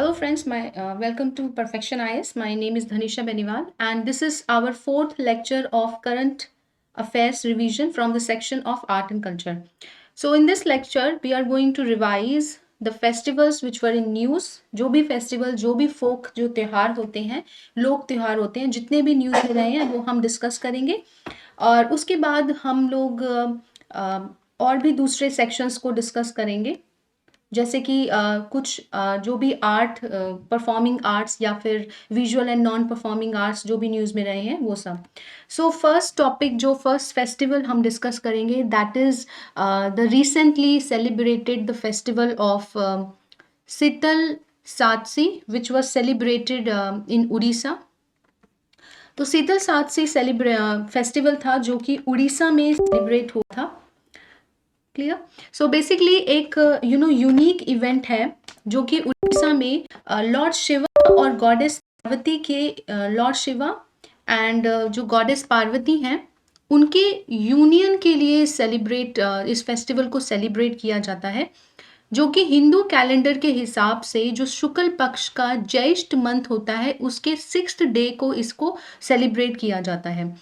Hello friends, welcome to Perfection IS. My name is Dhanisha Beniwal and this is our fourth lecture of Current Affairs revision from the section of Art and Culture. So in this lecture, we are going to revise the festivals which were in news. जो भी festival, जो भी folk जो त्योहार होते हैं, लोक त्योहार होते हैं, जितने भी न्यूज़ में रहे हैं वो हम डिस्कस करेंगे और उसके बाद हम लोग और भी दूसरे सेक्शंस को डिस्कस करेंगे जैसे कि कुछ जो भी आर्ट परफॉर्मिंग आर्ट्स या फिर visual and non performing arts जो भी न्यूज़ में रहे हैं वो सब। सो फर्स्ट टॉपिक जो फर्स्ट फेस्टिवल हम डिस्कस करेंगे that is the recently celebrated the festival of Sital Sasthi which was celebrated in Orissa. तो शीतल सातसी फेस्टिवल था जो कि उड़ीसा में सेलिब्रेट हुआ था। क्लियर। सो बेसिकली एक यूनिक इवेंट है जो कि उड़ीसा में लॉर्ड शिवा और गॉडेस पार्वती के लॉर्ड शिवा एंड जो गॉडेस पार्वती हैं उनके यूनियन के लिए इस फेस्टिवल को सेलिब्रेट किया जाता है जो कि हिंदू कैलेंडर के हिसाब से जो शुक्ल पक्ष का ज्येष्ठ मंथ होता है उसके 6th डे को इसको सेलिब्रेट किया जाता है।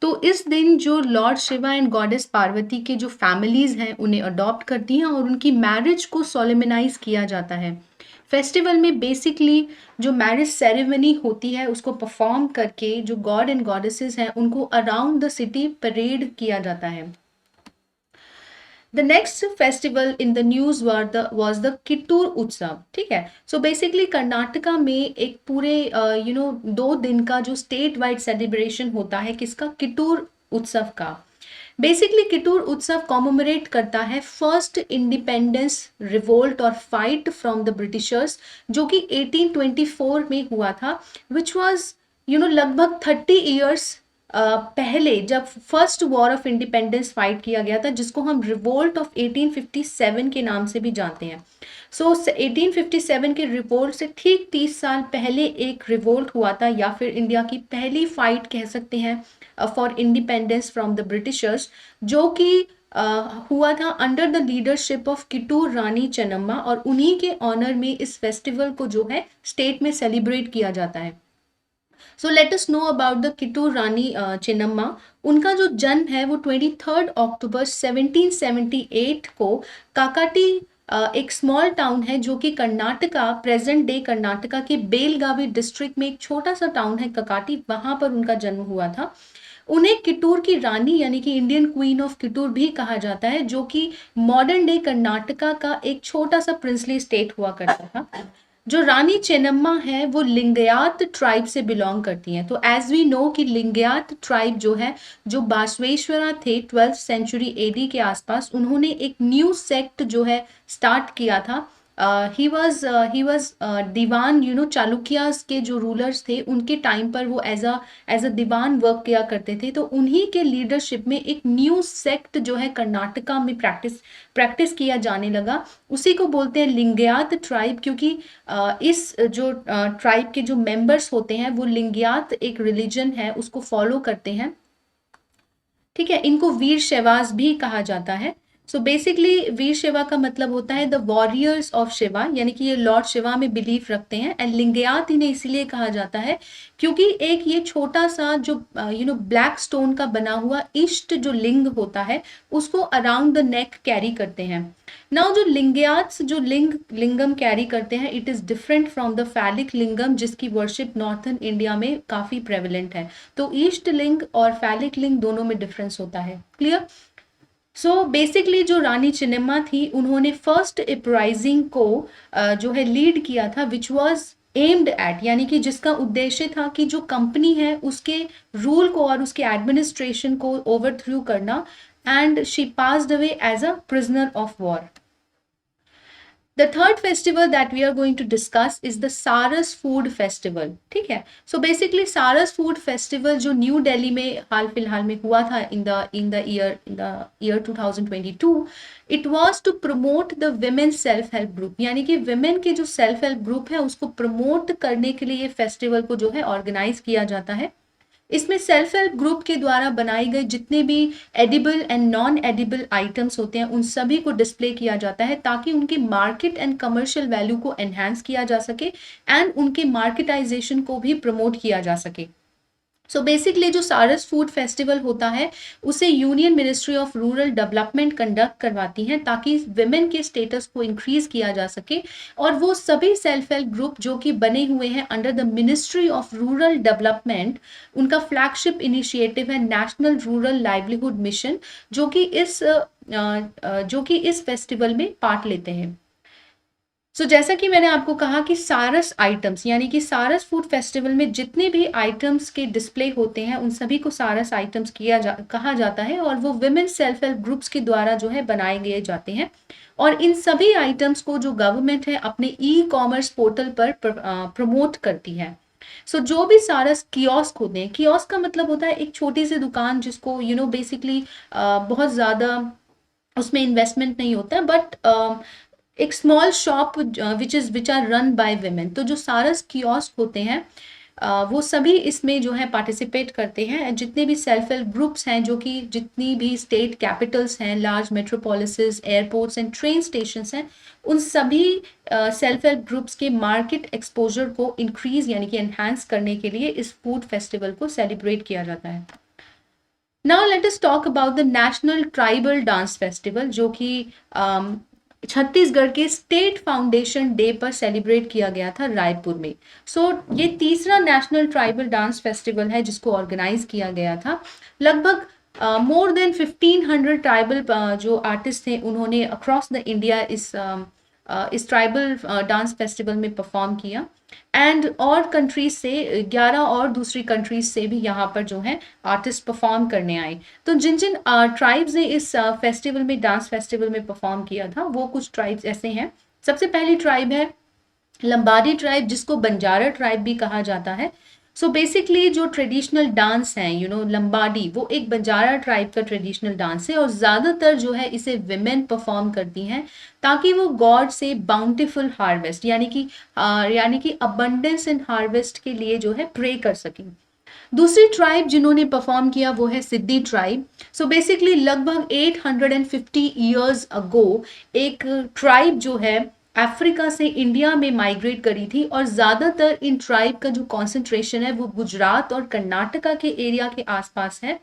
तो इस दिन जो Lord Shiva and goddess Parvati के जो फैमिलीज हैं उन्हें अडॉप्ट करती हैं और उनकी मैरिज को सोलेमनाइज किया जाता है। फेस्टिवल में बेसिकली जो मैरिज सेरेमनी होती है उसको परफॉर्म करके जो गॉड एंड गॉडेसेस हैं उनको अराउंड द सिटी परेड किया जाता है। The next festival in the news was the Kittur उत्सव। ठीक है। सो बेसिकली कर्नाटका में एक पूरे 2 दिन का जो स्टेट वाइड सेलिब्रेशन होता है किसका, किटूर उत्सव का। बेसिकली किटूर उत्सव कॉमेमोरेट करता है फर्स्ट इंडिपेंडेंस रिवोल्ट और फाइट फ्रॉम द ब्रिटिशर्स जो कि 1824 में हुआ था, विच वॉज लगभग 30 ईयर्स पहले जब first war of independence fight किया गया था जिसको हम रिवोल्ट ऑफ 1857 के नाम से भी जानते हैं। सो 1857 के रिवोल्ट से ठीक 30 साल पहले एक रिवोल्ट हुआ था या फिर इंडिया की पहली फाइट कह सकते हैं for independence from the Britishers जो कि हुआ था under the leadership of Kittur Rani Chennamma और उन्हीं के ऑनर में इस फेस्टिवल को जो है स्टेट में सेलिब्रेट किया जाता है। So let us know about the Kittur Rani Chennamma. उनका जो जन्म है वो 23 अक्टूबर 1778 को काकाटी एक स्मॉल टाउन है जो कि कर्नाटका प्रेजेंट डे कर्नाटका के बेलगावी डिस्ट्रिक्ट में एक छोटा सा टाउन है ककाटी, वहां पर उनका जन्म हुआ था। उन्हें किटूर की रानी यानी कि इंडियन क्वीन ऑफ किटूर भी कहा जाता है जो कि मॉडर्न डे कर्नाटका का एक छोटा सा प्रिंसली स्टेट हुआ करता था। जो रानी चेन्नम्मा है वो लिंगयात ट्राइब से बिलोंग करती हैं। तो एज वी नो कि लिंगयात ट्राइब जो है जो बासवेश्वरा थे 12th सेंचुरी एडी के आसपास, उन्होंने एक न्यू सेक्ट जो है स्टार्ट किया था। ही वाज दीवान चालुक्यास के जो रूलर्स थे उनके टाइम पर वो एज अ दीवान वर्क किया करते थे। तो उन्हीं के लीडरशिप में एक न्यू सेक्ट जो है कर्नाटका में प्रैक्टिस किया जाने लगा। उसी को बोलते हैं लिंगयात ट्राइब क्योंकि इस जो ट्राइब के जो मेंबर्स होते हैं वो लिंगयात एक रिलीजन है उसको फॉलो करते हैं। ठीक है। इनको वीर शैवाज भी कहा जाता है। सो बेसिकली वीर शिवा का मतलब होता है द वॉरियर्स ऑफ शिवा, यानी कि ये लॉर्ड शिवा में बिलीफ रखते हैं। एंड लिंगयात इन्हें इसीलिए कहा जाता है क्योंकि एक ये छोटा सा जो ब्लैक स्टोन का बना हुआ इष्ट जो लिंग होता है उसको अराउंड द नेक कैरी करते हैं। नाउ जो लिंगयात्स जो लिंगम कैरी करते हैं it is different from the phallic lingam जिसकी वर्शिप नॉर्थन इंडिया में काफी प्रेवलेंट है। तो ईस्ट लिंग और फैलिक लिंग दोनों में डिफरेंस होता है। क्लियर। सो बेसिकली जो रानी चेन्नम्मा थी उन्होंने फर्स्ट अपराइजिंग को जो है लीड किया था विच वॉज एम्ड एट, यानी कि जिसका उद्देश्य था कि जो कंपनी है उसके रूल को और उसके एडमिनिस्ट्रेशन को ओवरथ्रू करना। And she passed away as a prisoner of war. The third festival that we are going to discuss is the Saras food festival. ठीक है। So basically Saras food festival जो न्यू दिल्ली में हाल फिलहाल में हुआ था in the year 2022, it was to promote the women self help group, यानी कि विमेन के जो सेल्फ हेल्प ग्रुप है उसको प्रमोट करने के लिए ये फेस्टिवल को जो है ऑर्गेनाइज किया जाता है। इसमें सेल्फ हेल्प ग्रुप के द्वारा बनाए गए जितने भी edible and non edible items होते हैं उन सभी को डिस्प्ले किया जाता है ताकि उनकी मार्केट एंड कमर्शियल वैल्यू को एनहांस किया जा सके एंड उनके मार्केटाइजेशन को भी प्रमोट किया जा सके। सो बेसिकली जो सारस फूड फेस्टिवल होता है उसे union ministry of rural development conduct करवाती हैं ताकि विमेन के स्टेटस को इंक्रीज किया जा सके, और वो सभी सेल्फ हेल्प ग्रुप जो कि बने हुए हैं under the ministry of rural development, उनका फ्लैगशिप इनिशिएटिव है नेशनल रूरल लाइवलीहुड मिशन, जो कि इस फेस्टिवल में पार्ट लेते हैं। जैसा कि मैंने आपको कहा कि सारस आइटम्स यानी कि सारस फूड फेस्टिवल में जितने भी आइटम्स के डिस्प्ले होते हैं उन सभी को सारस आइटम्स कहा जाता है, और वो विमेन सेल्फ हेल्प ग्रुप्स के द्वारा जो है बनाए गए जाते हैं। और इन सभी आइटम्स को जो गवर्नमेंट है अपने ई कॉमर्स पोर्टल पर प्रमोट करती है। जो भी सारस कियोस्क होते हैं, कियोस्क का मतलब होता है एक छोटी सी दुकान जिसको बेसिकली बहुत ज़्यादा उसमें इन्वेस्टमेंट नहीं होता, बट एक small shop which are run by women. तो जो सारस कियोस्क होते हैं वो सभी इसमें जो है पार्टिसिपेट करते हैं। जितने भी सेल्फ हेल्प ग्रुप्स हैं, जो कि जितनी भी स्टेट कैपिटल्स हैं, large metropolises, airports and train stations हैं, उन सभी सेल्फ हेल्प ग्रुप्स के मार्केट एक्सपोजर को इंक्रीज यानी कि एनहांस करने के लिए इस फूड फेस्टिवल को सेलिब्रेट किया जाता है। Now let us talk about the national tribal dance festival, जो कि छत्तीसगढ़ के स्टेट फाउंडेशन डे पर सेलिब्रेट किया गया था रायपुर में। ये तीसरा नेशनल ट्राइबल डांस फेस्टिवल है जिसको ऑर्गेनाइज किया गया था। लगभग मोर देन 1500 ट्राइबल जो आर्टिस्ट थे उन्होंने अक्रॉस द इंडिया इस ट्राइबल डांस फेस्टिवल में परफॉर्म किया, एंड और कंट्रीज से 11 और दूसरी कंट्रीज से भी यहाँ पर जो है आर्टिस्ट परफॉर्म करने आए। तो जिन जिन ट्राइब्स ने इस फेस्टिवल में डांस फेस्टिवल में परफॉर्म किया था वो कुछ ट्राइब्स ऐसे हैं। सबसे पहली ट्राइब है लंबाडी ट्राइब, जिसको बंजारा ट्राइब भी कहा जाता है। बेसिकली जो ट्रेडिशनल डांस है लंबाडी, वो एक बंजारा ट्राइब का ट्रेडिशनल डांस है, और ज़्यादातर जो है इसे विमेन परफॉर्म करती हैं ताकि वो गॉड से बाउंटीफुल हार्वेस्ट यानी कि अबंडेंस इन हार्वेस्ट के लिए जो है प्रे कर सकें। दूसरी ट्राइब जिन्होंने परफॉर्म किया वो है सिद्धि ट्राइब। बेसिकली लगभग 850 ईयर्स अगो एक ट्राइब जो है अफ्रीका से इंडिया में माइग्रेट करी थी, और ज़्यादातर इन ट्राइब का जो कॉन्सेंट्रेशन है वो गुजरात और कर्नाटका के एरिया के आसपास है।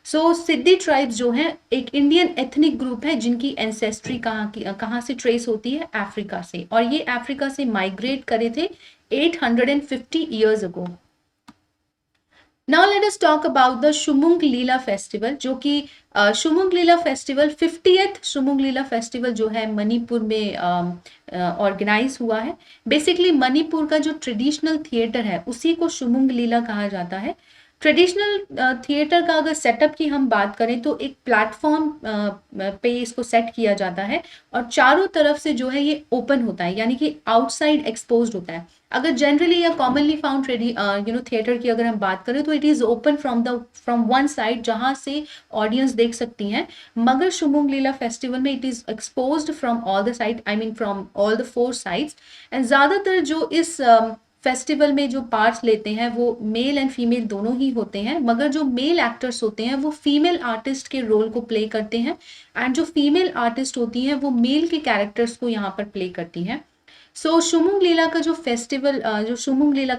सिद्धि ट्राइब्स जो है एक इंडियन एथनिक ग्रुप है जिनकी एंसेस्ट्री कहाँ से ट्रेस होती है, अफ्रीका से, और ये अफ्रीका से माइग्रेट करे थे 850 years ago. Now let us talk about the Shumang Leela festival, जो कि शुमुंग Leela festival 50th शुमुंग Leela festival जो है मणिपुर में ऑर्गेनाइज हुआ है। बेसिकली मणिपुर का जो ट्रेडिशनल थिएटर है उसी को शुमुंग लीला कहा जाता है। ट्रेडिशनल थिएटर का अगर सेटअप की हम बात करें तो एक प्लेटफॉर्म पे इसको सेट किया जाता है, और चारों तरफ से जो है ये ओपन होता है यानी कि आउटसाइड एक्सपोज्ड होता है। अगर जनरली या कॉमनली फाउंड थिएटर की अगर हम बात करें तो it is open from one side जहां से ऑडियंस देख सकती हैं, मगर शुमुंग लीला फेस्टिवल में it is exposed from all the side, I mean from all the 4 sides. And ज्यादातर जो इस फेस्टिवल में जो पार्ट्स लेते हैं वो मेल एंड फीमेल दोनों ही होते हैं, मगर जो मेल एक्टर्स होते हैं वो फीमेल आर्टिस्ट के रोल को प्ले करते हैं, एंड जो फीमेल आर्टिस्ट होती हैं वो मेल के कैरेक्टर्स को यहाँ पर प्ले करती हैं। शुमुंग लीला का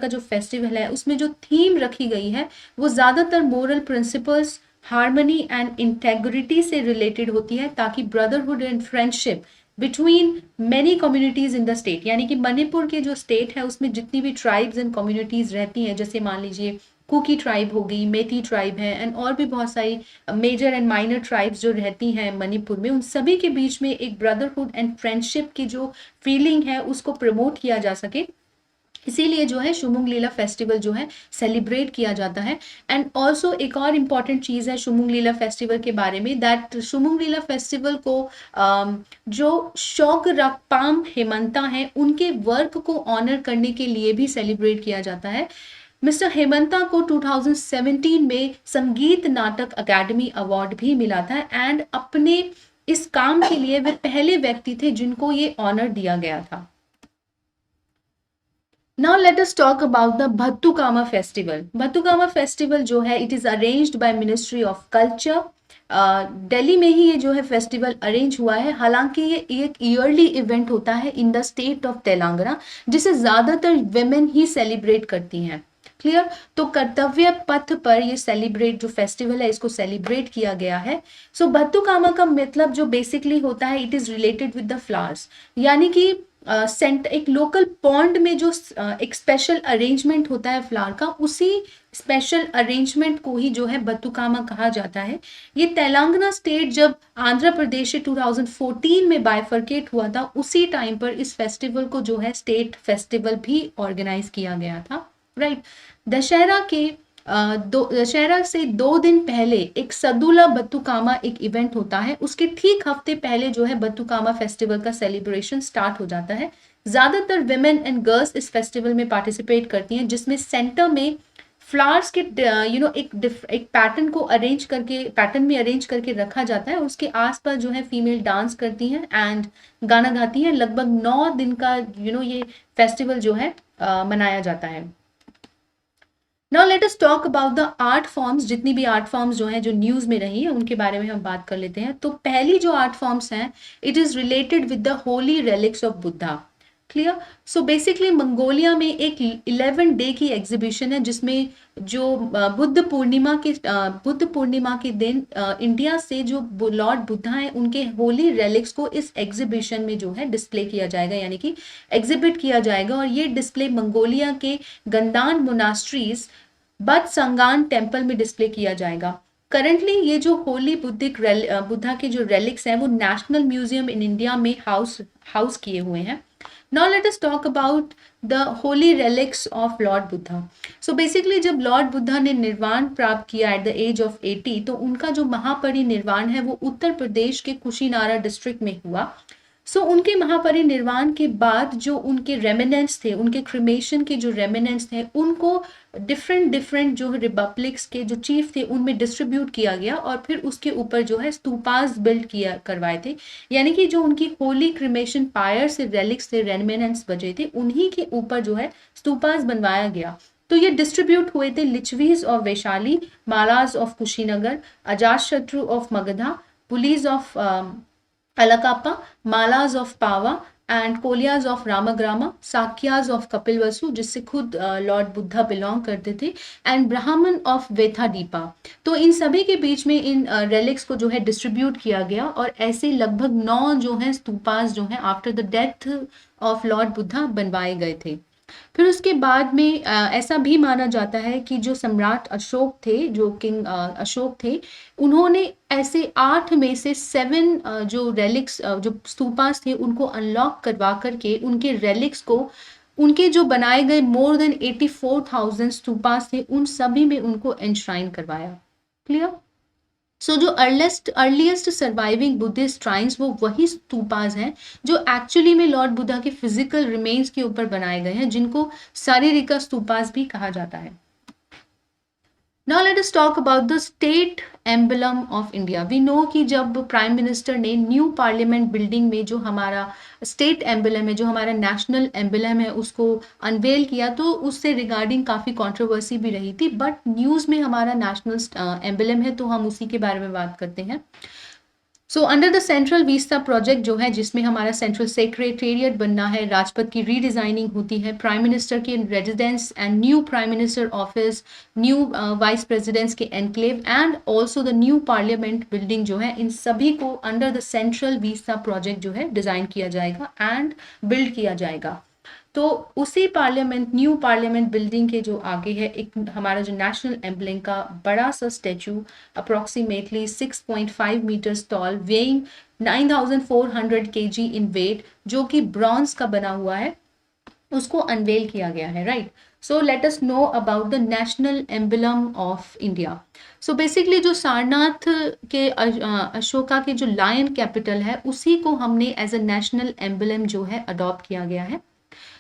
जो फेस्टिवल है उसमें जो थीम रखी गई है वो ज़्यादातर moral principles, harmony and integrity से रिलेटेड होती है, ताकि brotherhood and friendship between many communities in the state, यानी कि मणिपुर के जो स्टेट है उसमें जितनी भी ट्राइब्स एंड कम्युनिटीज रहती हैं, जैसे मान लीजिए कुकी ट्राइब हो गई, मेती ट्राइब है, एंड और भी बहुत सारी मेजर एंड माइनर ट्राइब्स जो रहती हैं मणिपुर में, उन सभी के बीच में एक ब्रदरहुड एंड फ्रेंडशिप की जो फीलिंग है उसको प्रमोट किया जा सके, इसीलिए जो है शुमुंग लीला फेस्टिवल जो है सेलिब्रेट किया जाता है। एंड ऑल्सो एक और इम्पॉर्टेंट चीज़ है शुमुंग लीला फेस्टिवल के बारे में, दैट शुमुंग लीला फेस्टिवल को जो शौक रकपाम हेमंता हैं उनके वर्क को ऑनर करने के लिए भी सेलिब्रेट किया जाता है। मिस्टर हेमंता को 2017 में संगीत नाटक अकादमी अवार्ड भी मिला था, एंड अपने इस काम के लिए वे पहले व्यक्ति थे जिनको ये ऑनर दिया गया था। Now let us talk about the Bhattukama festival. Bhattukama festival जो है it is arranged by Ministry of Culture. Delhi में ही ये जो है फेस्टिवल अरेंज हुआ है। हालांकि ये एक ईयरली इवेंट होता है in the state of Telangana, जिसे ज़्यादातर वेमेन ही सेलिब्रेट करती हैं। क्लियर? तो कर्तव्य पथ पर ये सेलिब्रेट जो फेस्टिवल है इसको सेलिब्रेट किया गया है। सो बत्तुकामा का मतलब जो बेसिकली होता है it is related with the flowers, यानी कि एक लोकल पॉन्ड में जो एक स्पेशल अरेंजमेंट होता है फ्लावर का, उसी स्पेशल अरेंजमेंट को ही जो है बत्तुकामा कहा जाता है। ये तेलंगाना स्टेट जब आंध्र प्रदेश से 2014 में बाइफर्केट हुआ था, उसी टाइम पर इस फेस्टिवल को जो है स्टेट फेस्टिवल भी ऑर्गेनाइज किया गया था। राइट? दशहरा से 2 दिन पहले एक सदुला बत्तुकामा एक इवेंट होता है। उसके ठीक हफ्ते पहले जो है बत्तुकामा फेस्टिवल का सेलिब्रेशन स्टार्ट हो जाता है। ज़्यादातर विमेन एंड गर्ल्स इस फेस्टिवल में पार्टिसिपेट करती हैं, जिसमें सेंटर में फ्लावर्स के एक पैटर्न को पैटर्न में अरेंज करके रखा जाता है। उसके आसपास जो है फीमेल डांस करती हैं एंड गाना गाती हैं। लगभग 9 दिन का ये फेस्टिवल जो है मनाया जाता है। Now let us talk about the art forms. जितनी भी आर्ट फॉर्म्स जो हैं जो न्यूज़ में रही है उनके बारे में हम बात कर लेते हैं। तो पहली जो आर्ट फॉर्म्स हैं it is related with the Holi relics of Buddha. Clear? So basically Mongolia में एक 11 डे की एग्जीबिशन है, जिसमें जो बुद्ध पूर्णिमा के दिन इंडिया से जो लॉर्ड बुद्धा हैं उनके होली रेलिक्स को इस एग्जीबिशन में जो है डिस्प्ले किया जाएगा, यानी कि एग्जिबिट किया जाएगा। और ये डिस्प्ले मंगोलिया के गंदान मोनास्ट्रीज बदसंगान टेम्पल में डिस्प्ले किया जाएगा। करंटली ये जो होली बुद्धा के जो रेलिक्स हैं वो नेशनल म्यूजियम इन इंडिया में हाउस किए हुए हैं। Now let us talk about the holy relics of Lord Buddha. So basically जब लॉर्ड बुद्धा ने निर्वाण प्राप्त किया एट द एज ऑफ 80, तो उनका जो महापरिनिर्वाण है वो उत्तर प्रदेश के कुशीनारा डिस्ट्रिक्ट में हुआ। सो उनके महापरिनिर्वाण के बाद जो उनके रेमिनेंट्स थे, उनके क्रिमेशन के जो रेमिनेंट्स थे, उनको डिफरेंट जो रिपब्लिक्स के जो चीफ थे उनमें डिस्ट्रीब्यूट किया गया और फिर उसके ऊपर जो है स्तूपास बिल्ड करवाए थे। यानी कि जो उनकी होली क्रिमेशन पायर से रेलिक्स थे, रेमिनेंट्स बचे थे, उन्हीं के ऊपर जो है स्तूपास बनवाया गया। तो ये डिस्ट्रीब्यूट हुए थे Licchavis of Vaishali, Mallas of Kushinagar, Ajatashatru of Magadha, Bulis of Allakappa, Mallas of Pava and Koliyas of Ramagrama, Sakyas of Kapilavastu जिससे खुद लॉर्ड बुद्धा बिलोंग करते थे, एंड ब्राह्मण ऑफ वेथाडीपा। तो इन सभी के बीच में इन रेलिक्स को जो है डिस्ट्रीब्यूट किया गया और ऐसे लगभग 9 जो है स्तूपास जो है after the death of Lord Buddha बनवाए गए थे। फिर उसके बाद में ऐसा भी माना जाता है कि जो सम्राट अशोक थे, जो किंग अशोक थे, उन्होंने ऐसे 8 में से 7 जो रेलिक्स जो स्तूपास थे उनको अनलॉक करवा करके उनके रेलिक्स को, उनके जो बनाए गए मोर देन 84,000 स्तूपास थे उन सभी में उनको एनश्राइन करवाया। क्लियर? सो जो अर्लीस्ट सर्वाइविंग बुद्धिस्ट श्राइन्स वो वही स्तूपास हैं जो एक्चुअली में लॉर्ड बुद्धा के फिजिकल रिमेन्स के ऊपर बनाए गए हैं, जिनको शारीरिका स्तूपास भी कहा जाता है। Now let us talk about the state emblem of India. We know कि जब प्राइम मिनिस्टर ने न्यू पार्लियामेंट बिल्डिंग में जो हमारा स्टेट एम्बलम है, जो हमारा नेशनल एम्बलम है, उसको अनवेल किया, तो उससे रिगार्डिंग काफ़ी कंट्रोवर्सी भी रही थी। बट न्यूज़ में हमारा नेशनल एम्बलम है तो हम उसी के बारे में बात करते हैं। So under the central vista project जो है, जिसमें हमारा सेंट्रल सेक्रेटेरिएट बनना है, राजपथ की रीडिज़ाइनिंग होती है, प्राइम मिनिस्टर के residence and new prime minister office, new vice presidents के enclave and also the new parliament building जो है, इन सभी को under the central vista project जो है डिज़ाइन किया जाएगा एंड बिल्ड किया जाएगा। तो उसी न्यू पार्लियामेंट बिल्डिंग के जो आगे है एक हमारा जो नेशनल एम्बलम का बड़ा सा statue, approximately 6.5 metres tall, weighing 9,400 kg in weight, जो कि ब्रॉन्ज का बना हुआ है, उसको अनवेल किया गया है। Right? So let us know about the national emblem of India. So basically जो सारनाथ के अशोका के जो लायन कैपिटल है, उसी को हमने एज अ नेशनल एम्बलम जो है अडॉप्ट किया गया है।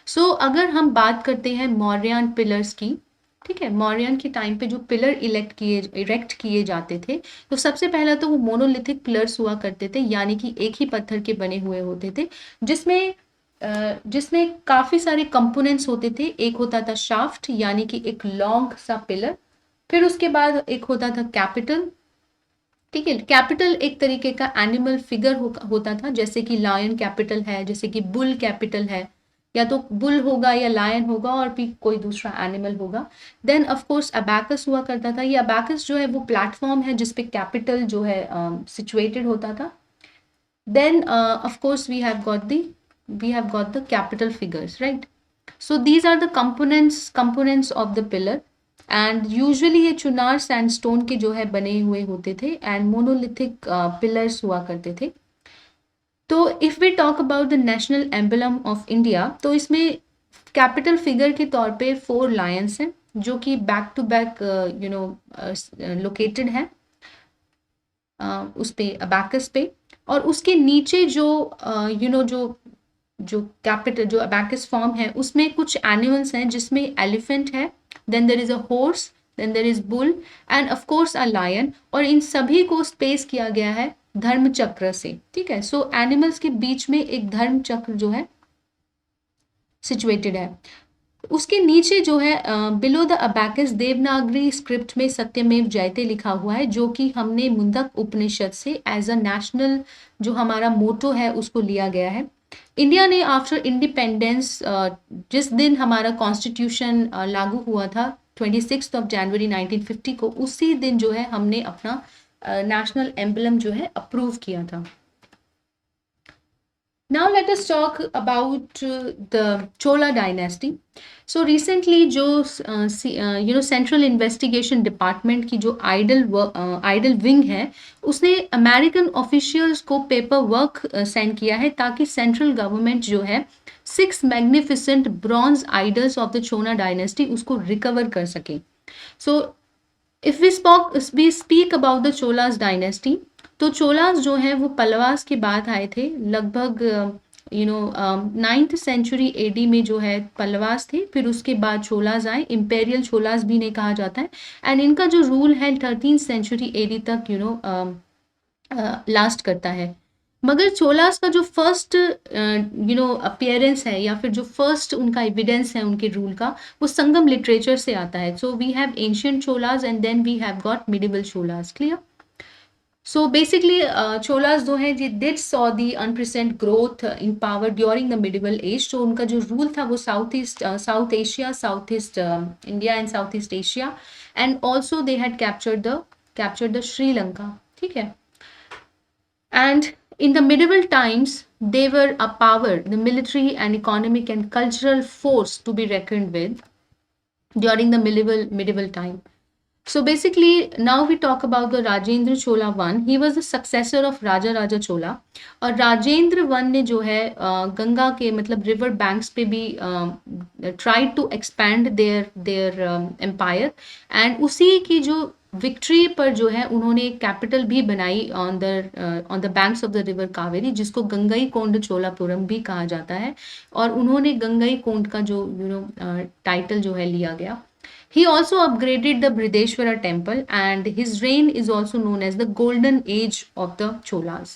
सो अगर हम बात करते हैं मौर्यन पिलर्स की, ठीक है, मौर्यन के टाइम पे जो पिलर इरेक्ट किए जाते थे, तो सबसे पहला तो वो मोनोलिथिक पिलर्स हुआ करते थे, यानी कि एक ही पत्थर के बने हुए होते थे, जिसमें जिसमें काफी सारे कंपोनेंट्स होते थे। एक होता था शाफ्ट यानी कि एक लॉन्ग सा पिलर, फिर उसके बाद एक होता था कैपिटल। ठीक है, कैपिटल एक तरीके का एनिमल फिगर होता था, जैसे कि लायन कैपिटल है, जैसे कि बुल कैपिटल है, या तो बुल होगा या लायन होगा और भी कोई दूसरा एनिमल होगा। देन ऑफ कोर्स अबैकस हुआ करता था। ये अबैकस जो है वो प्लेटफॉर्म है जिसपे कैपिटल जो है सिचुएटेड होता था। Then, of course, we have got the capital figures, right? So these are the components of the pillar, and usually ये चुनार सैंडस्टोन के जो है बने हुए होते थे and monolithic pillars हुआ करते थे। तो if we talk about the national emblem of India, तो इसमें कैपिटल फिगर के तौर पे 4 लायंस हैं जो कि बैक टू बैक लोकेटेड है उस पे अबैकस पे। और उसके नीचे जो जो कैपिटल जो अबैकस फॉर्म है उसमें कुछ एनिमल्स हैं, जिसमें एलिफेंट है, then there is a horse, then there is bull and of course a lion. और इन सभी को स्पेस किया गया है धर्म चक्र से। ठीक है, सो एनिमल्स के बीच में एक धर्म चक्र जो है सिचुएटेड है। उसके नीचे जो है below the abacus Devanagari script में सत्यमेव जयते लिखा हुआ है, जो कि हमने मुंडक उपनिषद से एज अ नेशनल जो हमारा मोटो है उसको लिया गया है। इंडिया ने आफ्टर इंडिपेंडेंस जिस दिन हमारा कॉन्स्टिट्यूशन लागू हुआ था 26 जनवरी 1950 को, उसी दिन जो है हमने अपना नेशनल एम्बलम जो है अप्रूव किया था। Now let us talk about the Chola dynasty. So recently जो सेंट्रल इन्वेस्टिगेशन डिपार्टमेंट की जो आइडल विंग है, उसने अमेरिकन ऑफिशियल्स को पेपर वर्क सेंड किया है ताकि सेंट्रल गवर्नमेंट जो है 6 magnificent bronze idols of the Chola dynasty उसको रिकवर कर सके। So if we speak about the Cholas dynasty, तो चोलास जो है वो पल्लवास के बाद आए थे। लगभग 9th सेंचुरी एडी में जो है पल्लवास थे, फिर उसके बाद चोलास आए, इंपेरियल चोलास भी इन्हें कहा जाता है। एंड इनका जो रूल है 13th सेंचुरी एडी तक लास्ट करता है। मगर चोलास का जो फर्स्ट अपीयरेंस है या फिर जो फर्स्ट उनका एविडेंस है उनके रूल का, वो संगम लिटरेचर से आता है। So we have ancient Cholas and then we have got medieval Cholas. Clear? So basically Cholas जो है ये did saw the unprecedented growth in power during the medieval age. तो उनका जो रूल था वो South Asia, South East India and South East Asia, and also they had captured the Sri Lanka. ठीक है, and in the medieval times they were a power, the military and economic and cultural force to be reckoned with during the medieval time. So basically now we talk about the Rajendra Chola I. He was the successor of Raja Chola, और Rajendra one ने जो है गंगा के मतलब river banks पे भी tried to expand their empire, and उसी की जो विक्ट्री पर जो है उन्होंने एक कैपिटल भी बनाई on the banks of the river Kaveri, जिसको गंगई कोंड चोलापुरम भी कहा जाता है। और उन्होंने गंगई कोंड का जो टाइटल जो है लिया गया। He also upgraded the Brideshwara temple, and his reign is also known as the golden age of the Cholas.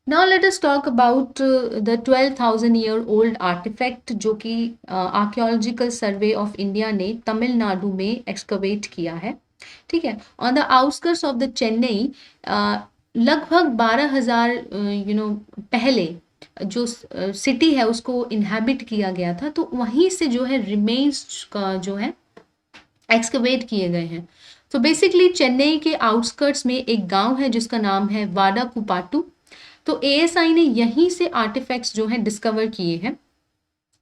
Now let us talk about the 12,000-year-old artifact जो कि आर्कियोलॉजिकल सर्वे ऑफ इंडिया ने तमिलनाडु में excavate किया है। ठीक है, on the outskirts of the Chennai लगभग 12,000 पहले जो सिटी है उसको इनहैबिट किया गया था, तो वहीं से जो है रिमेन्स का जो है एक्सकवेट किए गए हैं। तो बेसिकली चेन्नई के आउटस्कर्ट्स में एक गांव है जिसका नाम है वाडा कुपाटू। तो एएसआई ने यहीं से आर्टिफैक्ट्स जो हैं डिस्कवर किए हैं।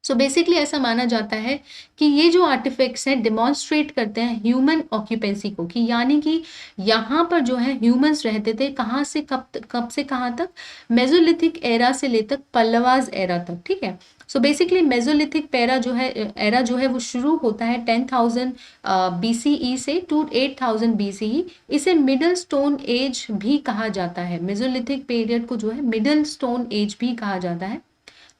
सो बेसिकली ऐसा माना जाता है कि ये जो आर्टिफैक्ट्स हैं डिमॉन्स्ट्रेट करते हैं ह्यूमन ऑक्यूपेंसी को, कि यानी कि यहाँ पर जो है ह्यूमंस रहते थे कहाँ से कब से कहाँ तक, मेसोलिथिक एरा से लेकर पल्लवाज एरा तक। ठीक है, सो बेसिकली मेसोलिथिक एरा जो है वो शुरू होता है 10,000 BCE से टू 8,000 BCE। इसे मिडल स्टोन एज भी कहा जाता है। मेसोलिथिक पीरियड को जो है मिडल स्टोन एज भी कहा जाता है।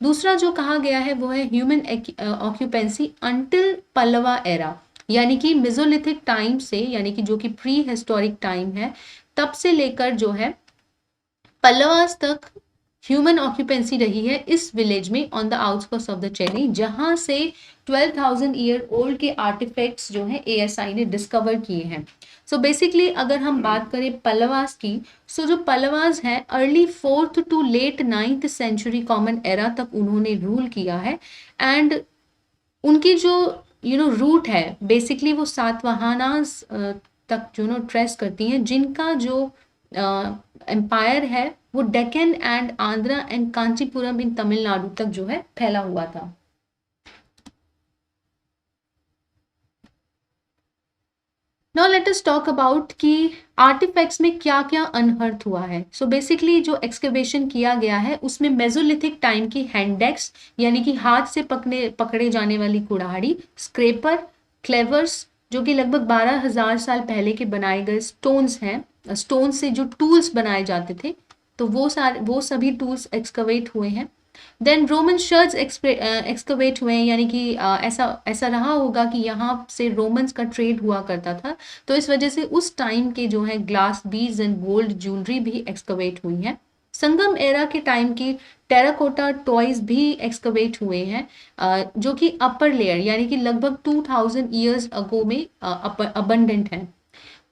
दूसरा जो कहा गया है वो है human occupancy until Pallava era, यानी कि मेसोलिथिक टाइम से, यानी कि जो कि प्री हिस्टोरिक टाइम है, तब से लेकर जो है पल्लवास तक ह्यूमन ऑक्यूपेंसी रही है इस विलेज में on the outskirts of the Chennai, जहां से 12,000 ईयर ओल्ड के आर्टिफैक्ट्स जो है एएसआई ने डिस्कवर किए हैं। सो बेसिकली अगर हम बात करें पल्लवास की, सो जो पल्लवास हैं early 4th to late 9th century common era तक उन्होंने रूल किया है। एंड उनकी जो रूट है बेसिकली वो सातवाहनास तक जो ट्रेस करती हैं, जिनका जो एम्पायर है वो डेक्कन एंड आंध्रा एंड कांचीपुरम इन तमिलनाडु तक जो है फैला हुआ था। Now let us talk about कि आर्टिफैक्ट्स में क्या क्या अनहर्थ हुआ है। सो बेसिकली जो एक्सकवेशन किया गया है उसमें मेसोलिथिक टाइम की हैंडेक्स यानी कि हाथ से पकड़े जाने वाली कुड़ाड़ी, स्क्रेपर, क्लेवर्स जो कि लगभग 12,000 साल पहले के बनाए गए स्टोन्स हैं, स्टोन से जो टूल्स बनाए जाते थे, तो वो सभी टूल्स एक्सकवेट हुए हैं। देन रोमन शर्ट्स एक्सकवेट हुए हैं, यानी कि ऐसा रहा होगा कि यहाँ से रोमन्स का ट्रेड हुआ करता था, तो इस वजह से उस टाइम के जो है glass beads and gold jewellery भी एक्सकवेट हुई है। संगम एरा के टाइम की टेराकोटा टॉयज भी एक्सकवेट हुए हैं, जो कि अपर लेयर यानी कि लगभग 2000 ईयर्स अगो में अबंडेंट हैं।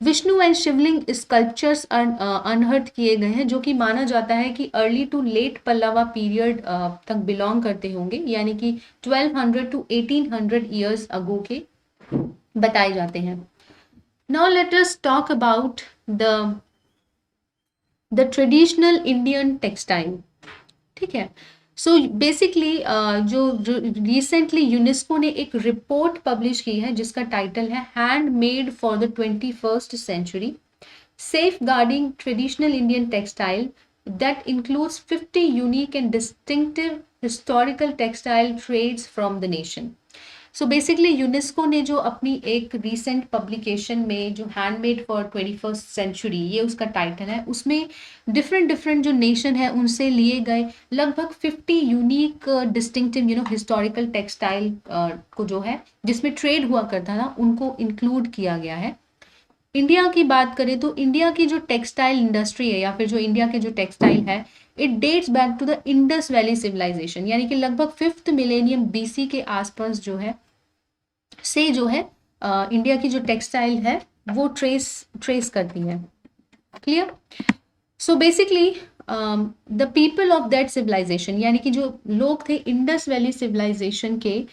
Vishnu and Shivling sculptures unearthed किए गए हैं, जो कि माना जाता है कि early to late Pallava period तक बिलोंग करते होंगे, यानी कि 1200 टू 1800 ईयर्स अगो के बताए जाते हैं। Now let us talk about the traditional Indian textile. ठीक है, सो बेसिकली जो रिसेंटली यूनेस्को ने एक रिपोर्ट पब्लिश की है जिसका टाइटल है handmade for the 21st century, safeguarding traditional Indian textile that includes 50 unique and distinctive historical textile trades from the nation. So basically UNESCO ने जो अपनी एक रिसेंट पब्लिकेशन में जो हैंडमेड फॉर 21st सेंचुरी, ये उसका title है, उसमें डिफरेंट जो नेशन है उनसे लिए गए लगभग 50 यूनिक डिस्टिंक्टिव हिस्टोरिकल टेक्सटाइल को जो है जिसमें ट्रेड हुआ करता था उनको इंक्लूड किया गया है। इंडिया की बात करें तो इंडिया की जो टेक्सटाइल इंडस्ट्री है या फिर जो इंडिया के जो टेक्सटाइल है, it dates back to the Indus valley civilisation, यानी कि लगभग 5th मिलेनियम बीसी के आसपास जो है से जो है इंडिया की जो टेक्सटाइल है वो ट्रेस करती है। Clear? So basically the people of that civilisation, यानी कि जो लोग थे इंडस वैली सिविलाइजेशन के,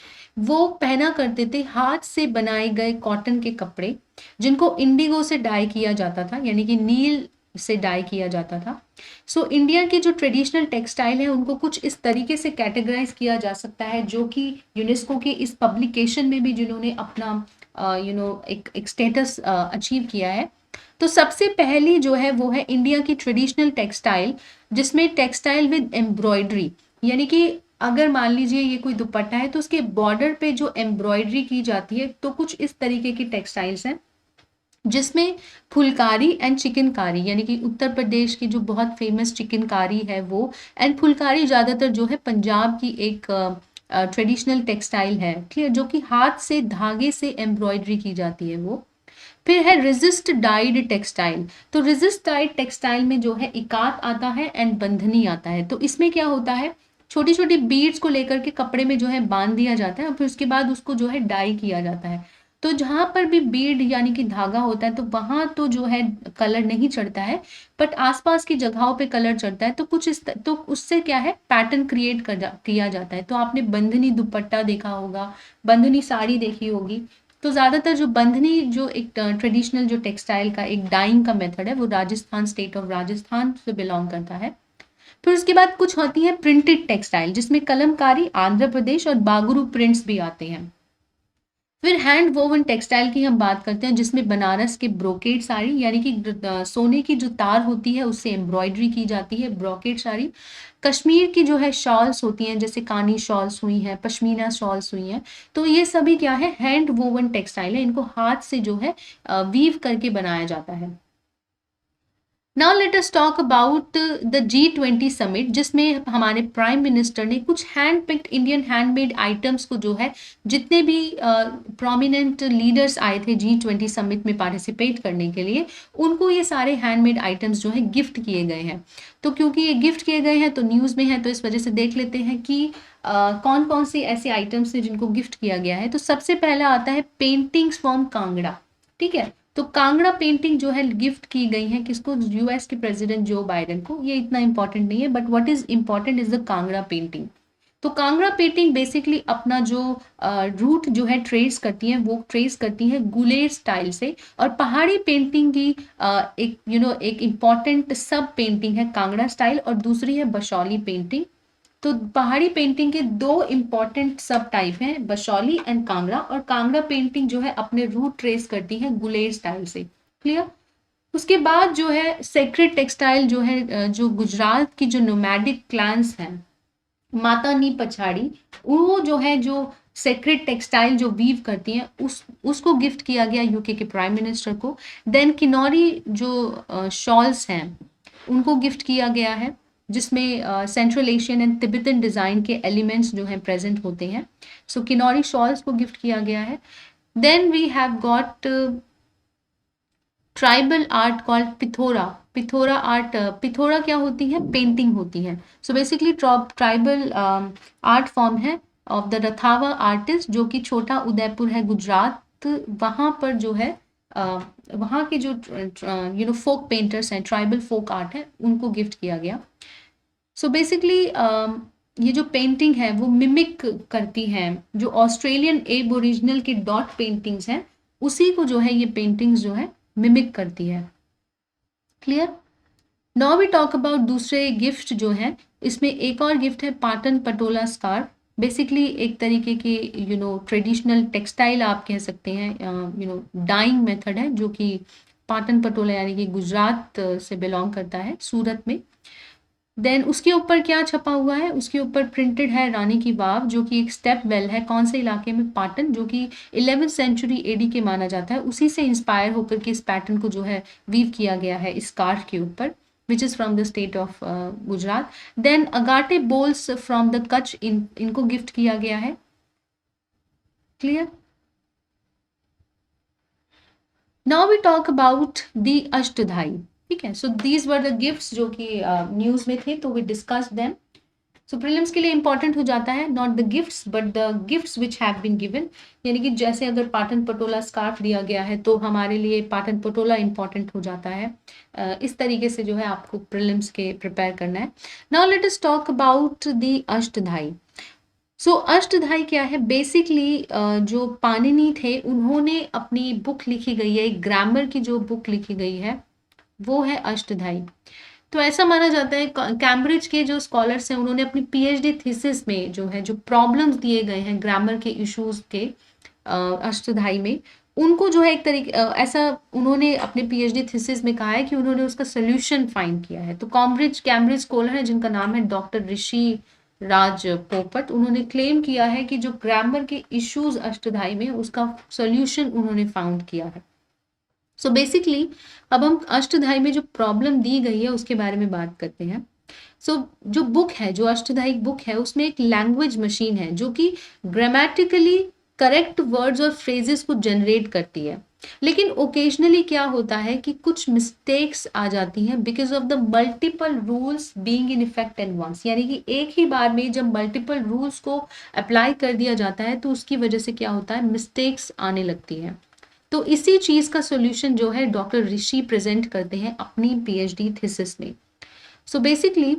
वो पहना करते थे हाथ से बनाए गए कॉटन के कपड़े, जिनको इंडिगो से डाई किया जाता था, यानी कि नील से डाई किया जाता था। सो इंडिया के जो ट्रेडिशनल टेक्सटाइल है उनको कुछ इस तरीके से कैटेगराइज किया जा सकता है, जो कि यूनेस्को के इस पब्लिकेशन में भी जिन्होंने अपना एक स्टेटस अचीव किया है। तो सबसे पहली जो है वो है इंडिया की ट्रेडिशनल टेक्सटाइल, जिसमें टेक्सटाइल विद एम्ब्रॉयडरी, यानी कि अगर मान लीजिए ये कोई दुपट्टा है तो उसके बॉर्डर पे जो एम्ब्रॉयडरी की जाती है, तो कुछ इस तरीके की टेक्सटाइल्स हैं जिसमें फुलकारी एंड चिकनकारी, यानी कि उत्तर प्रदेश की जो बहुत फेमस चिकनकारी है वो, एंड फुलकारी ज़्यादातर जो है पंजाब की एक ट्रेडिशनल टेक्सटाइल है, क्लियर, जो कि हाथ से धागे से एम्ब्रॉयडरी की जाती है वो। फिर है रेजिस्ट डाइड टेक्सटाइल। तो रेजिस्ट डाइड टेक्सटाइल में जो है इकात आता है एंड बंधनी आता है। तो इसमें क्या होता है, छोटी छोटी बीड्स को लेकर के कपड़े में जो है बांध दिया जाता है और फिर उसके बाद उसको जो है डाई किया जाता है। तो जहां पर भी बीड यानी कि धागा होता है तो वहां तो जो है कलर नहीं चढ़ता है, बट आसपास की जगहों पे कलर चढ़ता है। तो तो उससे क्या है पैटर्न क्रिएट किया जाता है। तो आपने बंधनी दुपट्टा देखा होगा, बंधनी साड़ी देखी होगी। तो ज़्यादातर जो बंधनी जो एक ट्रेडिशनल जो टेक्सटाइल का एक डाइंग का मेथड है वो राजस्थान, स्टेट ऑफ राजस्थान से बिलोंग करता है। फिर उसके बाद कुछ होती है प्रिंटेड टेक्सटाइल, जिसमें कलमकारी, आंध्र प्रदेश और बागरू प्रिंट्स भी आते हैं। फिर हैंड वोवन टेक्सटाइल की हम बात करते हैं, जिसमें बनारस के ब्रोकेड साड़ी, यानी कि सोने की जो तार होती है उससे एम्ब्रॉयडरी की जाती है, ब्रोकेड साड़ी। कश्मीर की जो है शॉल्स होती हैं, जैसे कानी शॉल्स हुई हैं, पश्मीना शॉल्स हुई हैं। तो ये सभी क्या है, हैंड वोवन टेक्सटाइल है, इनको हाथ से जो है वीव करके बनाया जाता है। Now let us talk about the G20 summit, जिसमें हमारे प्राइम मिनिस्टर ने कुछ hand picked Indian handmade items को जो है, जितने भी प्रोमिनेंट लीडर्स आए थे G20 समिट में पार्टिसिपेट करने के लिए, उनको ये सारे हैंडमेड आइटम्स जो है गिफ्ट किए गए हैं। तो क्योंकि ये गिफ्ट किए गए हैं तो न्यूज़ में है, तो इस वजह से देख लेते हैं कि कौन कौन से ऐसे आइटम्स हैं जिनको गिफ्ट किया गया है। तो सबसे पहला आता है पेंटिंग्स फ्रॉम कांगड़ा। ठीक है, तो कांगड़ा पेंटिंग जो है गिफ्ट की गई है किसको? यूएस के प्रेसिडेंट जो बाइडेन को। ये इतना इंपॉर्टेंट नहीं है, but what is important is the Kangra painting. तो कांगड़ा पेंटिंग बेसिकली अपना जो रूट जो है ट्रेस करती है, वो ट्रेस करती है गुलेर स्टाइल से। और पहाड़ी पेंटिंग की एक एक इम्पॉर्टेंट सब पेंटिंग है कांगड़ा स्टाइल, और दूसरी है बशौली पेंटिंग। तो पहाड़ी पेंटिंग के दो इम्पॉर्टेंट सब टाइप हैं, बशौली एंड कांगड़ा। और कांगड़ा पेंटिंग जो है अपने रूट ट्रेस करती है गुलेर स्टाइल से। क्लियर? उसके बाद जो है सेक्रेड टेक्सटाइल जो है, जो गुजरात की जो नोमैडिक क्लान्स हैं, माता नी पछाड़ी, वो जो है जो सेक्रेड टेक्सटाइल जो वीव करती हैं, उसको गिफ्ट किया गया यूके के प्राइम मिनिस्टर को। देन किन्नौरी जो शॉल्स हैं, उनको गिफ्ट किया गया है, जिसमें central Asian and Tibetan design के एलिमेंट्स जो हैं प्रेजेंट होते हैं। सो किन्नौरी शॉल्स को गिफ्ट किया गया है। Then we have got tribal art called Pithora. Pithora art, Pithora क्या होती है? पेंटिंग होती है। So basically tribal art form है ऑफ द रथावा आर्टिस्ट, जो कि छोटा उदयपुर है गुजरात, वहाँ पर जो है वहाँ के जो फोक पेंटर्स हैं, ट्राइबल फोक आर्ट है, उनको गिफ्ट किया गया। सो बेसिकली ये जो पेंटिंग है वो मिमिक करती हैं जो ऑस्ट्रेलियन एबोरिजिनल की डॉट पेंटिंग्स हैं, उसी को जो है ये पेंटिंग्स जो है मिमिक करती है। Clear? Now we talk about दूसरे गिफ्ट जो है। इसमें एक और गिफ्ट है पाटन पटोला स्कार्फ। बेसिकली एक तरीके की ट्रेडिशनल टेक्सटाइल आप कह सकते हैं, डाइंग मेथड है, जो कि पाटन पटोला यानी कि गुजरात से बिलोंग करता है, सूरत में। देन उसके ऊपर क्या छपा हुआ है? उसके ऊपर प्रिंटेड है रानी की वाव, जो कि एक स्टेप वेल है। कौन से इलाके में? पाटन, जो कि 11वीं सेंचुरी एडी के माना जाता है। उसी से इंस्पायर होकर के इस पैटर्न को जो है वीव किया गया है इस स्कार्फ के ऊपर, which is from the state of Gujarat. Then agate bowls from the Kutch, इनको गिफ्ट किया गया है। Clear? Now we talk about the Ashtadhyayi. ठीक है, so these were the gifts जो कि न्यूज़ में थे, तो we discuss them. So prelims के लिए इंपॉर्टेंट हो जाता है not the gifts but the gifts which have been given. यानी कि जैसे अगर पाटन पटोला स्कार्फ दिया गया है तो हमारे लिए पाटन पटोला इंपॉर्टेंट हो जाता है। इस तरीके से जो है आपको प्रीलिम्स के प्रिपेयर करना है। Now let us talk about the Ashtadhyayi. So Ashtadhyayi क्या है? बेसिकली जो पाणिनि थे, उन्होंने अपनी बुक लिखी गई है, एक ग्रामर की जो बुक लिखी गई है वो है अष्टधाई। तो ऐसा माना जाता है कैम्ब्रिज के जो स्कॉलर्स हैं, उन्होंने अपनी पीएचडी थीसिस में जो है जो प्रॉब्लम्स दिए गए हैं ग्रामर के इश्यूज के अष्टधाई में, उनको जो है एक तरीके ऐसा उन्होंने अपने पीएचडी थीसिस में कहा है कि उन्होंने उसका सोल्यूशन फाइंड किया है। तो कैम्ब्रिज स्कॉलर है जिनका नाम है डॉक्टर ऋषि राज पोपट, उन्होंने क्लेम किया है कि जो ग्रामर के इश्यूज अष्टधाई में, उसका सोल्यूशन उन्होंने फाउंड किया है। सो बेसिकली अब हम अष्टधाई में जो प्रॉब्लम दी गई है उसके बारे में बात करते हैं। जो बुक है, जो अष्टधाई बुक है, उसमें एक लैंग्वेज मशीन है जो कि ग्रामेटिकली करेक्ट वर्ड्स और फ्रेजेस को जनरेट करती है। लेकिन ओकेजनली क्या होता है कि कुछ मिस्टेक्स आ जाती हैं because of the multiple rules being in effect at once. यानी कि एक ही बार में जब मल्टीपल रूल्स को अप्लाई कर दिया जाता है तो उसकी वजह से क्या होता है, मिस्टेक्स आने लगती हैं। तो इसी चीज का सॉल्यूशन जो है डॉक्टर ऋषि प्रेजेंट करते हैं अपनी पीएचडी थीसिस में। सो बेसिकली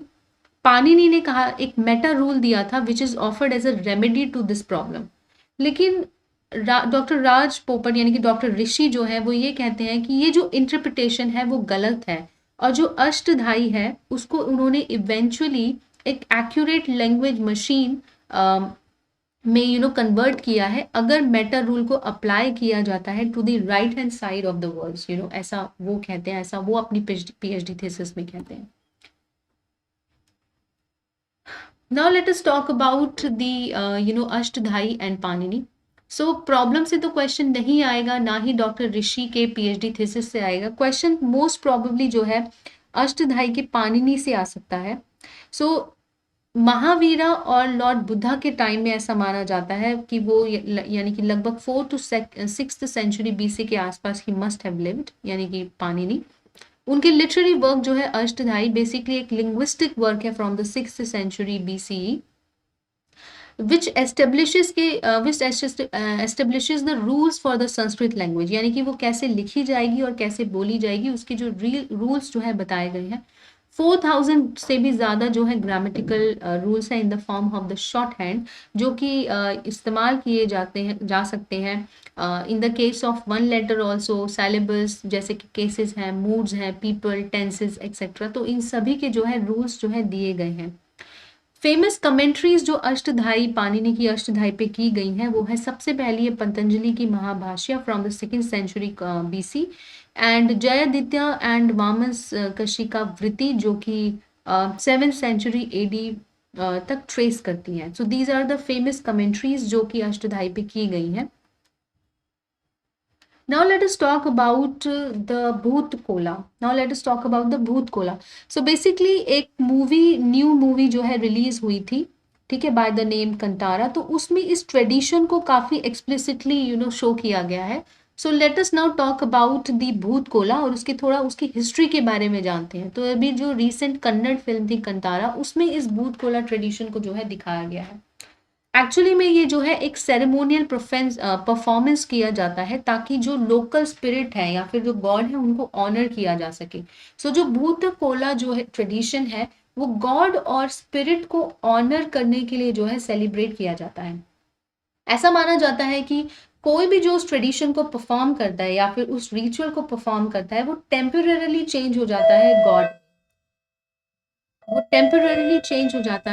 पाणिनि ने कहा, एक मेटा रूल दिया था which is offered as a remedy to this problem. लेकिन डॉक्टर राज पोपट यानी कि डॉक्टर ऋषि जो है वो ये कहते हैं कि ये जो इंटरप्रिटेशन है वो गलत है, और जो अष्टधाई है उसको उन्होंने इवेंचुअली एक एक्यूरेट लैंग्वेज मशीन में कन्वर्ट किया है, अगर मेटा रूल को अप्लाई किया जाता है to the right hand side of the words, ऐसा वो कहते हैं, ऐसा वो अपनी पीएचडी थीसिस में कहते हैं। Now let us talk about the Ashtadhyayi and Panini. So problem से तो क्वेश्चन नहीं आएगा, ना ही डॉक्टर ऋषि के पीएचडी थीसिस से आएगा। क्वेश्चन मोस्ट प्रॉबेबली जो है अष्टधाई के पाणिनि से आ सकता है। सो महावीरा और लॉर्ड बुद्धा के टाइम में ऐसा माना जाता है कि वो यानी कि लगभग 4 to 6th सेंचुरी बीसी के आसपास ही मस्ट हैव लिव्ड, यानी कि पाणिनि। उनके लिटरेरी वर्क जो है अष्टधाई बेसिकली एक लिंग्विस्टिक वर्क है from the 6th century BCE, which establishes the rules for the Sanskrit language, यानी कि वो कैसे लिखी जाएगी और कैसे बोली जाएगी, उसकी जो रूल्स जो है बताए गए हैं। 4000 से भी ज़्यादा जो है ग्रामेटिकल रूल्स हैं in the form of the shorthand, जो कि इस्तेमाल किए जा सकते हैं in the case of one letter also, syllables जैसे कि केसेस हैं, मूड्स हैं, पीपल, टेंसेस एक्सेट्रा। तो इन सभी के जो है रूल्स जो है दिए गए हैं। फेमस कमेंट्रीज जो अष्टधाई पाणिनि की अष्टधाई पे की गई हैं वो है, सबसे पहली है पतंजलि की Mahabhashya from the 2nd century BC, and Jayaditya and Vamana's Kashika Vritti जो कि 7th सेंचुरी एडी तक ट्रेस करती हैं। So these are the famous commentaries जो कि अष्टधाई पे की गई हैं। Now let us talk about the Bhoot Kola. So basically एक न्यू मूवी जो है रिलीज हुई थी, ठीक है, बाय द नेम कंतारा। तो उसमें इस ट्रेडिशन को काफी एक्सप्लिसिटली शो किया गया है। So let us now talk about दी भूत कोला और उसकी हिस्ट्री के बारे में जानते हैं। तो अभी जो रिसेंट कन्नड़ फिल्म थी कंतारा, उसमें इस भूत कोला ट्रेडिशन को जो है दिखाया गया है। एक्चुअली में ये जो है एक सेरेमोनियल परफॉर्मेंस किया जाता है ताकि जो लोकल स्पिरिट है या फिर जो गॉड है उनको ऑनर किया जा सके। सो जो भूत कोला जो है ट्रेडिशन है वो गॉड और स्पिरिट को ऑनर करने के लिए जो है सेलिब्रेट किया जाता है। ऐसा माना जाता है कि कोई भी जो उस ट्रेडिशन को परफॉर्म करता है या फिर उस रिचुअल को परफॉर्म करता है वो टेम्पररीली चेंज हो जाता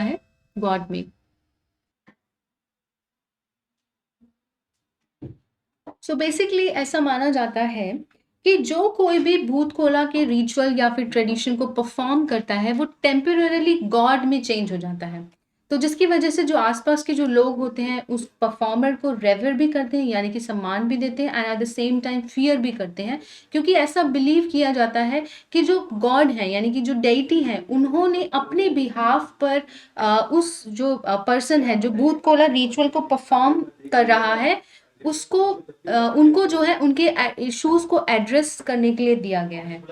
है गॉड में। सो बेसिकली ऐसा माना जाता है कि जो कोई भी भूत कोला के रिचुअल या फिर ट्रेडिशन को परफॉर्म करता है वो टेम्पररीली गॉड में चेंज हो जाता है। तो जिसकी वजह से जो आसपास के जो लोग होते हैं उस परफॉर्मर को रेवर भी करते हैं, यानी कि सम्मान भी देते हैं, and at the same time fear भी करते हैं, क्योंकि ऐसा बिलीव किया जाता है कि जो गॉड है यानी कि जो डेइटी है उन्होंने अपने बिहाफ पर उस जो पर्सन है जो भूत कोला रिचुअल को परफॉर्म कर रहा है उसको उनको जो है उनके इश्यूज को एड्रेस करने के लिए दिया गया है।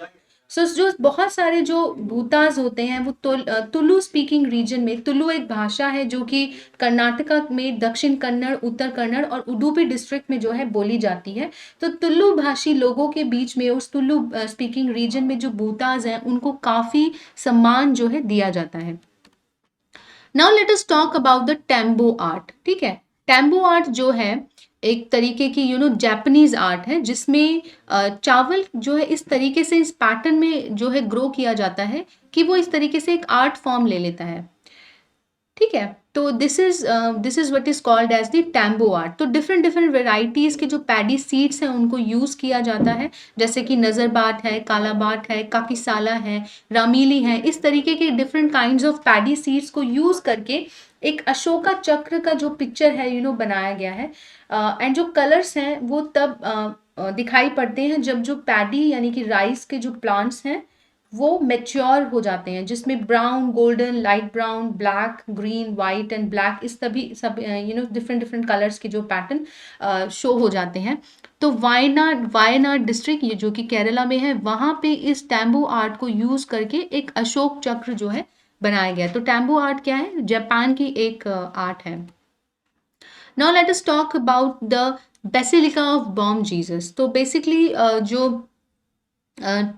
सो जो बहुत सारे जो भूताज होते हैं वो तुलु स्पीकिंग रीजन में, तुलु एक भाषा है जो कि कर्नाटका में दक्षिण कन्नड़, उत्तर कन्नड़ और उडुपी डिस्ट्रिक्ट में जो है बोली जाती है। तो तुलु भाषी लोगों के बीच में उस तुलु स्पीकिंग रीजन में जो भूताज हैं उनको काफी सम्मान जो है दिया जाता है। Now let us talk about the Tembo art. ठीक है, टेम्बो आर्ट जो है एक तरीके की जापानीज आर्ट है जिसमें चावल जो है इस तरीके से इस पैटर्न में जो है ग्रो किया जाता है कि वो इस तरीके से एक आर्ट फॉर्म ले लेता है। ठीक है, तो this is what is called as the tambo art. तो डिफरेंट डिफरेंट वेराइटीज के जो पैडी सीड्स हैं उनको यूज किया जाता है, जैसे कि नजर बाट है, काला बाट है, काकीसाला है, रामीली है। इस तरीके के different kinds of paddy seeds को यूज करके एक अशोका चक्र का जो पिक्चर है बनाया गया है। एंड जो कलर्स हैं वो तब दिखाई पड़ते हैं जब जो पैडी यानी कि राइस के जो प्लांट्स हैं वो मेच्योर हो जाते हैं, जिसमें brown, golden, light brown, black, green, white and black इस सब डिफरेंट डिफरेंट कलर्स के जो पैटर्न शो हो जाते हैं। तो वायनाड डिस्ट्रिक्ट ये जो कि केरला में है, वहां पे इस टैम्बो आर्ट को यूज करके एक अशोक चक्र जो है बनाया गया। तो टैम्बो आर्ट क्या है? जापान की एक आर्ट है। Now let us talk about the basilica of Bom Jesus. तो बेसिकली जो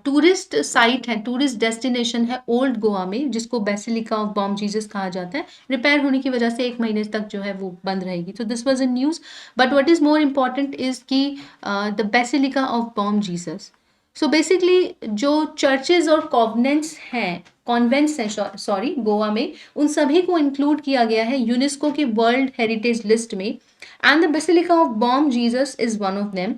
टूरिस्ट साइट है, टूरिस्ट डेस्टिनेशन है ओल्ड गोवा में, जिसको बेसिलिका ऑफ बॉम जीसस कहा जाता है। रिपेयर होने की वजह से 1 महीने तक जो है वो बंद रहेगी। तो this was in news, but what is more important is कि the basilica of Bom Jesus. So basically जो चर्चेज और कॉन्वेंट्स हैं सॉरी गोवा में, उन सभी को इंक्लूड किया गया है यूनेस्को की वर्ल्ड हेरिटेज लिस्ट में, and the basilica of Bom Jesus is one of them.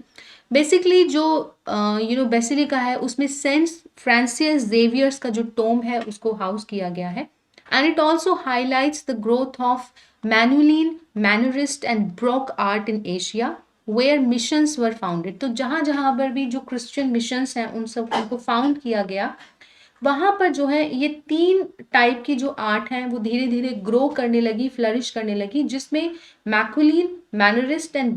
Basically जो बेसिलिका है उसमें सेंट फ्रांसिस जेवियर्स का जो टोम है उसको हाउस किया गया है, and it also highlights the growth of Manueline, mannerist and baroque art in Asia where missions were founded. तो जहाँ जहाँ पर भी जो क्रिश्चियन मिशंस हैं उनको फाउंड किया गया, वहाँ पर जो है ये 3 टाइप की जो आर्ट हैं वो धीरे धीरे ग्रो करने लगी, फ्लरिश करने लगी, जिसमें मैकुलिन, मैनरिस्ट एंड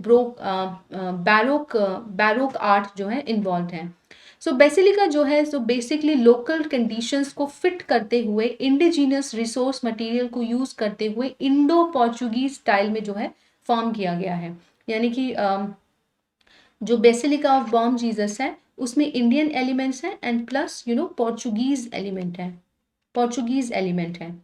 बैरोक आर्ट जो है इन्वॉल्व हैं। सो बेसिलिका जो है सो बेसिकली लोकल कंडीशंस को फिट करते हुए, इंडिजिनियस रिसोर्स मटेरियल को यूज करते हुए इंडो पोर्चुगीज स्टाइल में जो है फॉर्म किया गया है। यानी कि जो बेसिलिका ऑफ बॉम जीसस है उसमें इंडियन एलिमेंट्स हैं एंड प्लस पोर्चुगीज एलिमेंट है, पोर्चुगीज एलिमेंट है।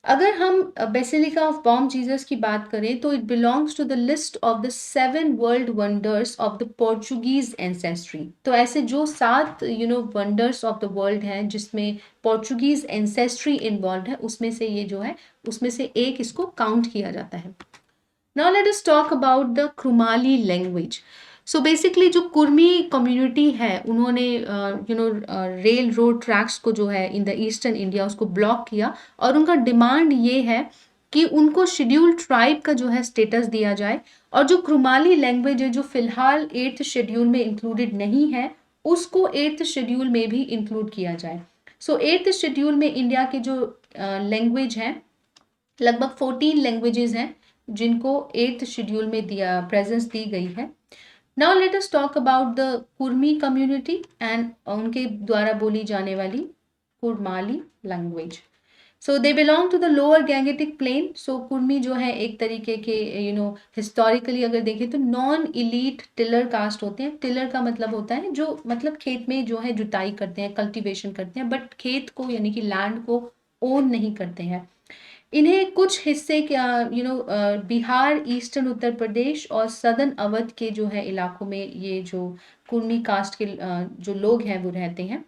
अगर हम बेसिलिका ऑफ बॉम जीसस की बात करें तो it belongs to the list of the 7 world wonders of the Portuguese ancestry. तो ऐसे जो 7 वंडर्स ऑफ द वर्ल्ड हैं जिसमें पोर्चुगीज एंसेस्ट्री इन्वॉल्व है, उसमें से ये जो है उसमें से एक इसको काउंट किया जाता है। Now let us talk about the Krumali language. So basically जो कुर्मी कम्युनिटी है उन्होंने रेल रोड ट्रैक्स को जो है इन द ईस्टर्न इंडिया उसको ब्लॉक किया, और उनका डिमांड ये है कि उनको शेड्यूल ट्राइब का जो है स्टेटस दिया जाए, और जो क्रुमाली लैंग्वेज है जो फिलहाल 8th शेड्यूल में इंक्लूडेड नहीं है उसको 8th शेड्यूल में भी इंक्लूड किया जाए। सो 8th शेड्यूल में इंडिया के जो लैंग्वेज हैं लगभग 14 लैंग्वेजेस हैं जिनको 8th शेड्यूल में दिया प्रेजेंस दी गई है। Now let us talk about the Kurmi community and उनके द्वारा बोली जाने वाली Kurmali language. So they belong to the lower Gangetic plain. So Kurmi जो है एक तरीके के हिस्टोरिकली अगर देखें तो नॉन इलीट टिलर कास्ट होते हैं। टिलर का मतलब होता है जो मतलब खेत में जो है जुताई करते हैं, कल्टीवेशन करते हैं, बट खेत को यानी कि लैंड को ओन नहीं करते हैं। इन्हें कुछ हिस्से बिहार, ईस्टर्न उत्तर प्रदेश और सदर्न अवध के जो है इलाकों में ये जो कुर्मी कास्ट के जो लोग हैं वो रहते हैं।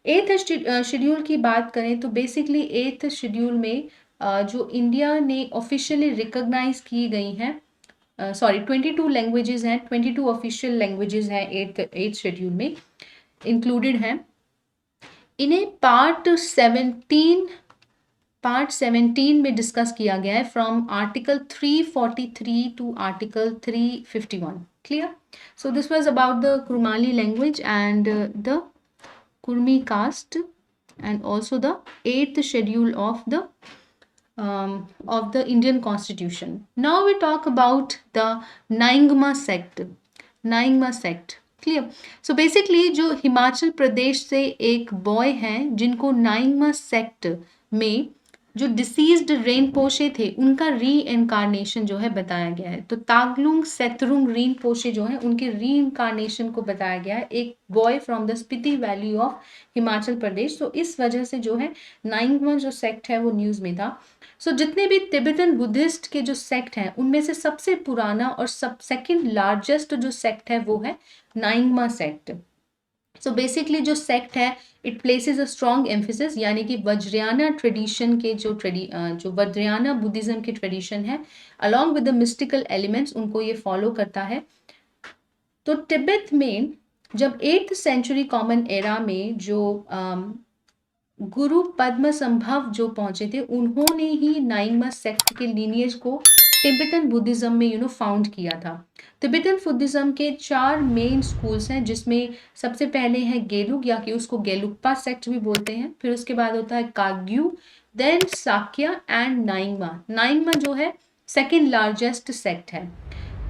8th शेड्यूल की बात करें तो बेसिकली 8th शेड्यूल में जो इंडिया ने ऑफिशियली रिकॉग्नाइज की गई हैं, 22 लैंग्वेजेस हैं, 22 ऑफिशियल लैंग्वेजेस हैं 8th शेड्यूल में इंक्लूडेड हैं। इन्हें पार्ट 17 में डिस्कस किया गया है from article 343 to article 351। Clear? So this was about the Kurmali language and the Kurmi caste and also the 8th schedule of the Indian Constitution. Now we talk about the Naingma sect. Naingma sect. Clear? So basically जो हिमाचल प्रदेश से एक boy हैं जिनको नाइंगमा sect में जो deceased रेनपोशे थे उनका री इनकारनेशन जो है बताया गया है। तो तागलुंग सेतरुंग रेनपोशे जो है उनके री इनकारनेशन को बताया गया है, एक boy from the Spiti valley of Himachal Pradesh. तो इस वजह से जो है नाइंगमा जो सेक्ट है वो न्यूज़ में था। सो जितने भी तिब्बतन बुद्धिस्ट के जो सेक्ट हैं उनमें से सबसे पुराना और सेकंड लार्जेस्ट जो सेक्ट है वो है नाइंगमा सेक्ट। सो बेसिकली जो सेक्ट है it places a strong emphasis, यानी कि वज्रयाना ट्रेडिशन के जो वज्रयाना बुद्धिज्म के ट्रेडिशन है along with the mystical elements उनको ये फॉलो करता है। तो तिब्बत में जब 8th सेंचुरी कॉमन एरा में जो गुरु पद्म संभव जो पहुंचे थे उन्होंने ही नाइंगमा सेक्ट के लीनियज को तिब्बतन बुद्धिज्म में फाउंड किया था। तिब्बतन बुद्धिज्म के 4 मेन स्कूल्स हैं जिसमें सबसे पहले है गेलुग या कि उसको गेलुक्पा सेक्ट भी बोलते हैं, फिर उसके बाद होता है काग्यू, देन साक्या एंड नाइंगमा। नाइंगमा जो है सेकेंड लार्जेस्ट सेक्ट है।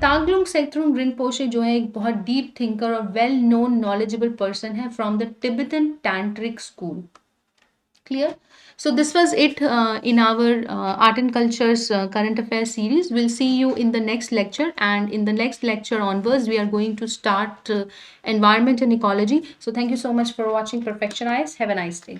तागलुंग सेक्टरुंग रिनपोशे जो है एक बहुत डीप थिंकर और वेल नोन नॉलेजेबल पर्सन है from the Tibetan tantric school. Clear? So this was it in our art and cultures current affairs series. We'll see you in the next lecture, and in the next lecture onwards we are going to start environment and ecology. So thank you so much for watching Perfection Eyes. Have a nice day.